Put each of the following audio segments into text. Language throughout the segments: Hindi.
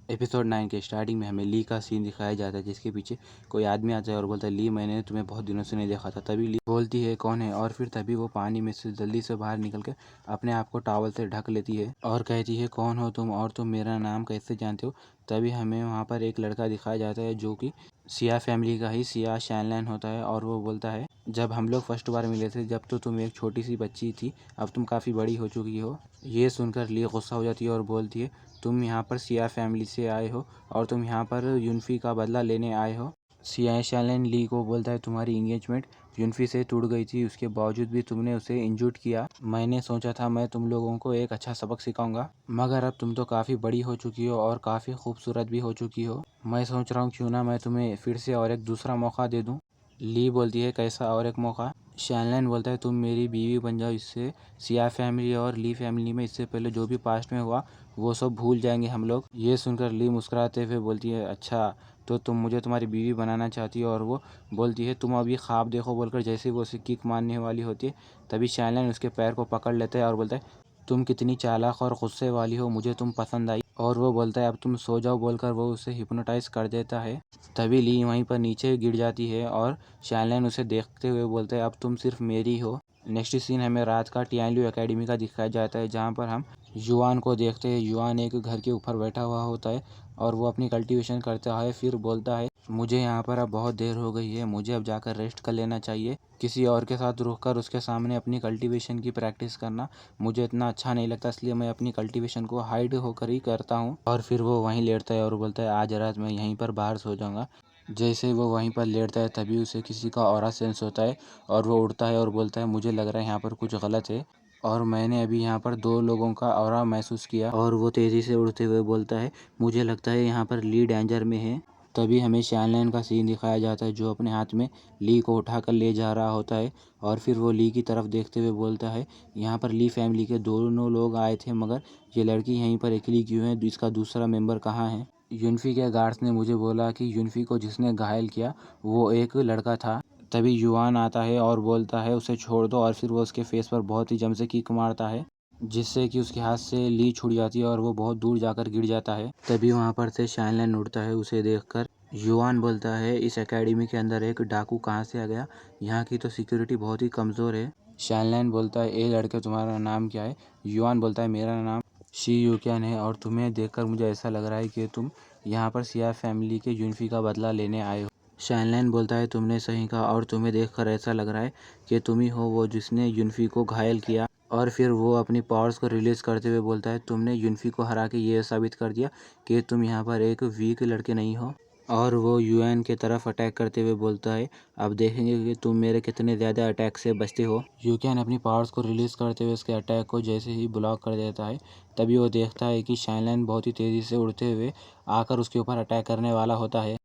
एपिसोड 9 के स्टार्टिंग में हमें ली का सीन दिखाया जाता है, जिसके पीछे कोई आदमी आता है और बोलता है, ली मैंने तुम्हें बहुत दिनों से नहीं देखा था। तभी ली बोलती है कौन है, और फिर तभी वो पानी में से जल्दी से बाहर निकल के अपने आप को टॉवल से ढक लेती है और कहती है कौन हो तुम और तुम मेरा नाम कैसे जानते हो। तभी हमें वहाँ पर एक लड़का दिखाया जाता है जो कि सिया फैमिली का ही सिया शैनलैन होता है, और वो बोलता है जब हम लोग फर्स्ट बार मिले थे जब तो तुम एक छोटी सी बच्ची थी, अब तुम काफ़ी बड़ी हो चुकी हो। ये सुनकर ली गुस्सा हो जाती है और बोलती है तुम यहाँ पर सिया फैमिली से आए हो और तुम यहाँ पर यूनफी का बदला लेने आए हो। सिया शैनलैन ली को बोलता है तुम्हारी इंगेजमेंट यूनफी से टूट गई थी, उसके बावजूद भी तुमने उसे इंजूर्ड किया। मैंने सोचा था मैं तुम लोगों को एक अच्छा सबक सिखाऊंगा, मगर अब तुम तो काफ़ी बड़ी हो चुकी हो और काफ़ी खूबसूरत भी हो चुकी हो। मैं सोच रहा हूँ क्यों ना मैं तुम्हें फिर से और एक दूसरा मौका दे दूँ। ली बोलती है कैसा और एक मौका। शैनलैन बोलता है तुम मेरी बीवी बन जाओ, इससे सिया फैमिली और ली फैमिली में इससे पहले जो भी पास्ट में हुआ वो सब भूल जाएंगे हम लोग। ये सुनकर ली मुस्कुराते हुए बोलती है अच्छा तो तुम मुझे तुम्हारी बीवी बनाना चाहती हो। और वो बोलती है तुम अभी ख्वाब देखो बोलकर जैसे वो उसे किक मारने वाली होती है, तभी शैनलैन उसके पैर को पकड़ लेता है और बोलता है तुम कितनी चालाक और गुस्से वाली हो, मुझे तुम पसंद आई। और वो बोलता है अब तुम सो जाओ बोलकर वो उसे हिप्नोटाइज कर देता है। तभी ली वहीं पर नीचे गिर जाती है और शैनलैन उसे देखते हुए बोलता है अब तुम सिर्फ मेरी हो। नेक्स्ट सीन हमें रात का टियानलियो एकेडमी का दिखाया जाता है, जहाँ पर हम युआन को देखते हैं। युआन एक घर के ऊपर बैठा हुआ होता है और वो अपनी कल्टीवेशन करता है। फिर बोलता है मुझे यहाँ पर अब बहुत देर हो गई है, मुझे अब जाकर रेस्ट कर लेना चाहिए। किसी और के साथ रुककर उसके सामने अपनी कल्टीवेशन की प्रैक्टिस करना मुझे इतना अच्छा नहीं लगता, इसलिए मैं अपनी कल्टीवेशन को हाइड होकर ही करता हूँ। और फिर वो वहीं लेटता है और बोलता है आज रात मैं यहीं पर बाहर सो जाऊँगा। जैसे वो वहीं पर लेटता है तभी उसे किसी का ऑरा सेंस होता है और वो उठता है और बोलता है मुझे लग रहा है यहाँ पर कुछ गलत है और मैंने अभी यहाँ पर दो लोगों का ऑरा महसूस किया। और वो तेज़ी से उड़ते हुए बोलता है मुझे लगता है यहाँ पर ली डेंजर में है। तभी हमें शैनलैन का सीन दिखाया जाता है जो अपने हाथ में ली को उठाकर ले जा रहा होता है और फिर वो ली की तरफ देखते हुए बोलता है यहाँ पर ली फैमिली के दोनों लोग आए थे, मगर ये लड़की यहीं पर अकेली क्यों है, इसका दूसरा मेंबर कहाँ है। यूनफी के गार्ड्स ने मुझे बोला कि यूनफी को जिसने घायल किया वो एक लड़का था। तभी युआन आता है और बोलता है उसे छोड़ दो और फिर वो उसके फेस पर बहुत ही जम से किक मारता है, जिससे कि उसके हाथ से ली छूट जाती है और वो बहुत दूर जाकर गिर जाता है। तभी वहाँ पर से शैनलैन उड़ता है, उसे देखकर युआन बोलता है इस एकेडमी के अंदर एक डाकू कहाँ से आ गया, यहाँ की तो सिक्योरिटी बहुत ही कमज़ोर है। शैनलैन बोलता है ए लड़के तुम्हारा नाम क्या है। युआन बोलता है मेरा नाम शी यूक्यान है और तुम्हें देखकर मुझे ऐसा लग रहा है कि तुम यहाँ पर सिया फैमिली के यूनफी का बदला लेने आए हो। शैनलैन बोलता है तुमने सही कहा और तुम्हें देखकर ऐसा लग रहा है कि तुम ही हो वो जिसने यूनफी को घायल किया। और फिर वो अपनी पावर्स को रिलीज करते हुए बोलता है तुमने यूनफी को हरा के ये साबित कर दिया कि तुम यहाँ पर एक वीक लड़के नहीं हो। और वो यूएन की तरफ अटैक करते हुए बोलता है अब देखेंगे कि तुम मेरे कितने ज़्यादा अटैक से बचते हो। यूक्यान अपनी पावर्स को रिलीज़ करते हुए उसके अटैक को जैसे ही ब्लॉक कर देता है, तभी वो देखता है कि शैनलैन बहुत ही तेज़ी से उड़ते हुए आकर उसके ऊपर अटैक करने वाला होता है।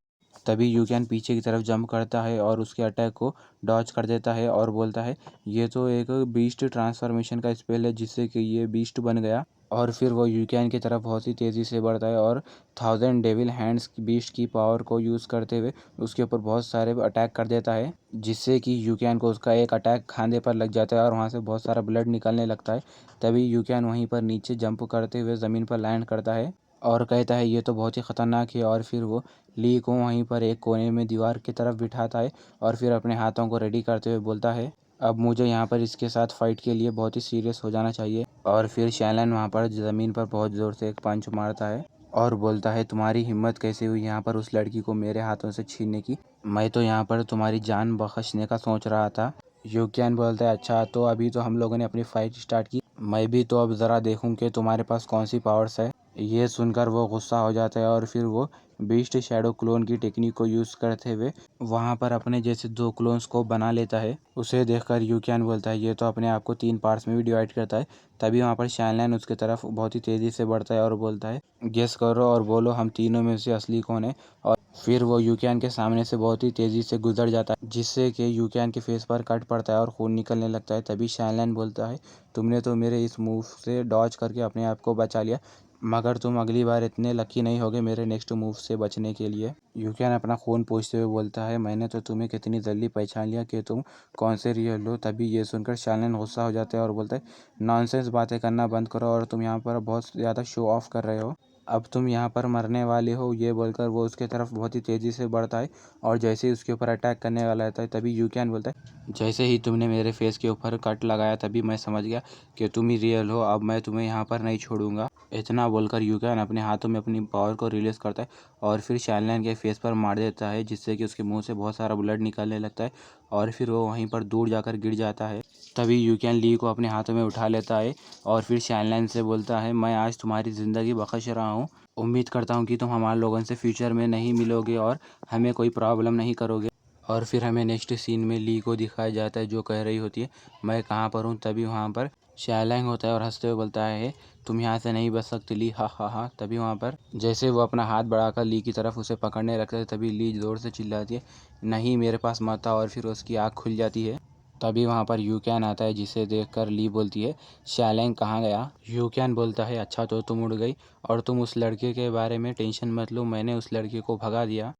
तभी यूक्यान पीछे की तरफ जंप करता है और उसके अटैक को डॉज कर देता है और बोलता है ये तो एक बीस्ट ट्रांसफॉर्मेशन का स्पेल है जिससे कि ये बीस्ट बन गया। और फिर वो यूक्यान की तरफ बहुत ही तेज़ी से बढ़ता है और 1000 डेविल हैंड्स बीस्ट की पावर को यूज़ करते हुए उसके ऊपर बहुत सारे अटैक कर देता है, जिससे कि यूक्यान को उसका एक अटैक खांधे पर लग जाता है और वहाँ से बहुत सारा ब्लड निकलने लगता है। तभी यूक्यान वहीं पर नीचे जंप करते हुए ज़मीन पर लैंड करता है और कहता है ये तो बहुत ही ख़तरनाक है। और फिर वो ली को वहीं पर एक कोने में दीवार की तरफ बिठाता है और फिर अपने हाथों को रेडी करते हुए बोलता है अब मुझे यहाँ पर इसके साथ फाइट के लिए बहुत ही सीरियस हो जाना चाहिए। और फिर शैनलैन वहाँ पर ज़मीन पर बहुत ज़ोर से एक पंच मारता है और बोलता है तुम्हारी हिम्मत कैसे हुई यहाँ पर उस लड़की को मेरे हाथों से छीनने की, मैं तो यहाँ पर तुम्हारी जान बख्शने का सोच रहा था। यूक्यान बोलता है अच्छा तो अभी तो हम लोगों ने अपनी फ़ाइट स्टार्ट की, मैं भी तो अब ज़रा देखूँ कि तुम्हारे पास कौन सी पावर्स है। ये सुनकर वो गुस्सा हो जाता है और फिर वो बीस्ट शैडो क्लोन की टेक्निक को यूज़ करते हुए वहाँ पर अपने जैसे दो क्लोन्स को बना लेता है। उसे देखकर यूक्यान बोलता है ये तो अपने आप को 3 पार्ट्स में भी डिवाइड करता है। तभी वहाँ पर शैनलैन उसके तरफ बहुत ही तेज़ी से बढ़ता है और बोलता है गेस करो और बोलो हम तीनों में से असली कौन है। और फिर वो यूक्यान के सामने से बहुत ही तेज़ी से गुजर जाता है, जिससे कि यूक्यान के फेस पर कट पड़ता है और खून निकलने लगता है। तभी शैनलैन बोलता है तुमने तो मेरे इस मूव से डॉज करके अपने आप को बचा लिया, मगर तुम अगली बार इतने लकी नहीं होगे मेरे नेक्स्ट मूव से बचने के लिए। यूक्यान अपना खून पोंछते हुए बोलता है मैंने तो तुम्हें कितनी जल्दी पहचान लिया कि तुम कौन से रियल हो। तभी ये सुनकर शैनलैन गुस्सा हो जाता है और बोलता है नॉनसेंस बातें करना बंद करो और तुम यहाँ पर बहुत ज़्यादा शो ऑफ कर रहे हो। अब तुम यहाँ पर मरने वाले हो। ये बोलकर वो उसके तरफ बहुत ही तेज़ी से बढ़ता है और जैसे ही उसके ऊपर अटैक करने वाला रहता है तभी यूक्यान बोलता है, जैसे ही तुमने मेरे फेस के ऊपर कट लगाया तभी मैं समझ गया कि तुम ही रियल हो। अब मैं तुम्हें यहाँ पर नहीं छोड़ूंगा। इतना बोलकर यूक्यान अपने हाथों में अपनी पावर को रिलीज़ करता है और फिर शैनलैन के फेस पर मार देता है, जिससे कि उसके मुंह से बहुत सारा ब्लड निकलने लगता है और फिर वो वहीं पर दूर जाकर गिर जाता है। तभी यूक्यान ली को अपने हाथों में उठा लेता है और फिर शैनलैन से बोलता है, मैं आज तुम्हारी ज़िंदगी बख्श रहा हूँ। उम्मीद करता हूँ कि तुम हमारे लोगों से फ्यूचर में नहीं मिलोगे और हमें कोई प्रॉब्लम नहीं करोगे। और फिर हमें नेक्स्ट सीन में ली को दिखाया जाता है जो कह रही होती है, मैं कहाँ पर हूँ। तभी वहाँ पर शैलैंग होता है और हंसते हुए बोलता है, तुम यहाँ से नहीं बच सकती ली, हा हा हा। तभी वहाँ पर जैसे वो अपना हाथ बढ़ाकर ली की तरफ उसे पकड़ने लगता है तभी ली ज़ोर से चिल्लाती है, नहीं मेरे पास मत आ। और फिर उसकी आँख खुल जाती है। तभी वहाँ पर यूक्यान आता है, जिसे देखकर ली बोलती है, शैलैंग कहाँ गया। यूक्यान बोलता है, अच्छा तो तुम उड़ गई और तुम उस लड़के के बारे में टेंशन मत लो, मैंने उस लड़के को भगा दिया।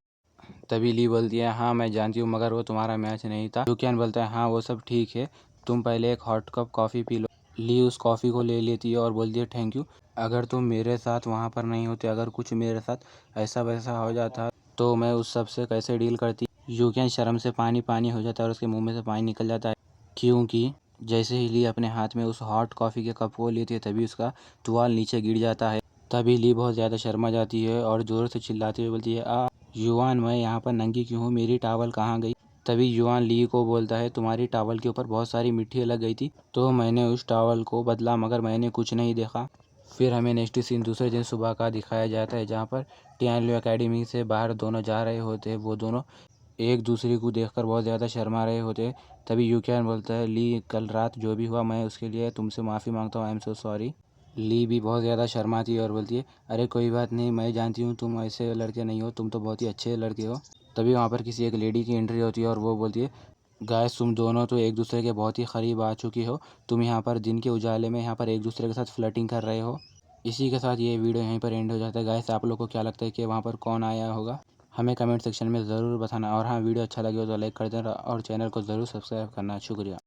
तभी ली बोलती है, हाँ मैं जानती हूँ मगर वो तुम्हारा मैच नहीं था। यूक्यान बोलता है, हाँ वो सब ठीक है, तुम पहले एक hot cup coffee P low. ली उस कॉफ़ी को ले लेती है और बोलती है, थैंक यू। अगर तुम मेरे साथ वहाँ पर नहीं होते, अगर कुछ मेरे साथ ऐसा वैसा हो जाता तो मैं उस सब से कैसे डील करती। यूक्यान शर्म से पानी पानी हो जाता है और उसके मुंह में से पानी निकल जाता है, क्योंकि जैसे ही ली अपने हाथ में उस हॉट कॉफ़ी के कप को लेती है तभी उसका तुवाल नीचे गिर जाता है। तभी ली बहुत ज़्यादा शर्मा जाती है और ज़ोर से चिल्लाती हुई बोलती है, युआन मैं यहाँ पर नंगी क्यों हूँ, मेरी टॉवल कहाँ गई। तभी युआन ली को बोलता है, तुम्हारी टॉवल के ऊपर बहुत सारी मिट्टी लग गई थी तो मैंने उस टॉवल को बदला मगर मैंने कुछ नहीं देखा। फिर हमें नेक्स्ट सीन दूसरे दिन सुबह का दिखाया जाता है, जहाँ पर टियानलू एकेडमी से बाहर दोनों जा रहे होते हैं। वो दोनों एक दूसरे को देखकर बहुत ज़्यादा शर्मा रहे होते हैं। तभी यूक्यान बोलता है, ली कल रात जो भी हुआ मैं उसके लिए तुमसे माफ़ी मांगता हूँ, आई एम सो सॉरी। ली भी बहुत ज़्यादा शर्माती है और बोलती है, अरे कोई बात नहीं, मैं जानती हूँ तुम ऐसे लड़के नहीं हो, तुम तो बहुत ही अच्छे लड़के हो। तभी वहाँ पर किसी एक लेडी की एंट्री होती है और वो बोलती है, गाइस तुम दोनों तो एक दूसरे के बहुत ही करीब आ चुकी हो, तुम यहाँ पर दिन के उजाले में यहाँ पर एक दूसरे के साथ फ्लर्टिंग कर रहे हो। इसी के साथ ये वीडियो यहीं पर एंड हो जाता है। गाइस आप लोग को क्या लगता है कि वहाँ पर कौन आया होगा, हमें कमेंट सेक्शन में ज़रूर बताना। और हाँ, वीडियो अच्छा लगे हो तो लाइक कर देना और चैनल को ज़रूर सब्सक्राइब करना। शुक्रिया।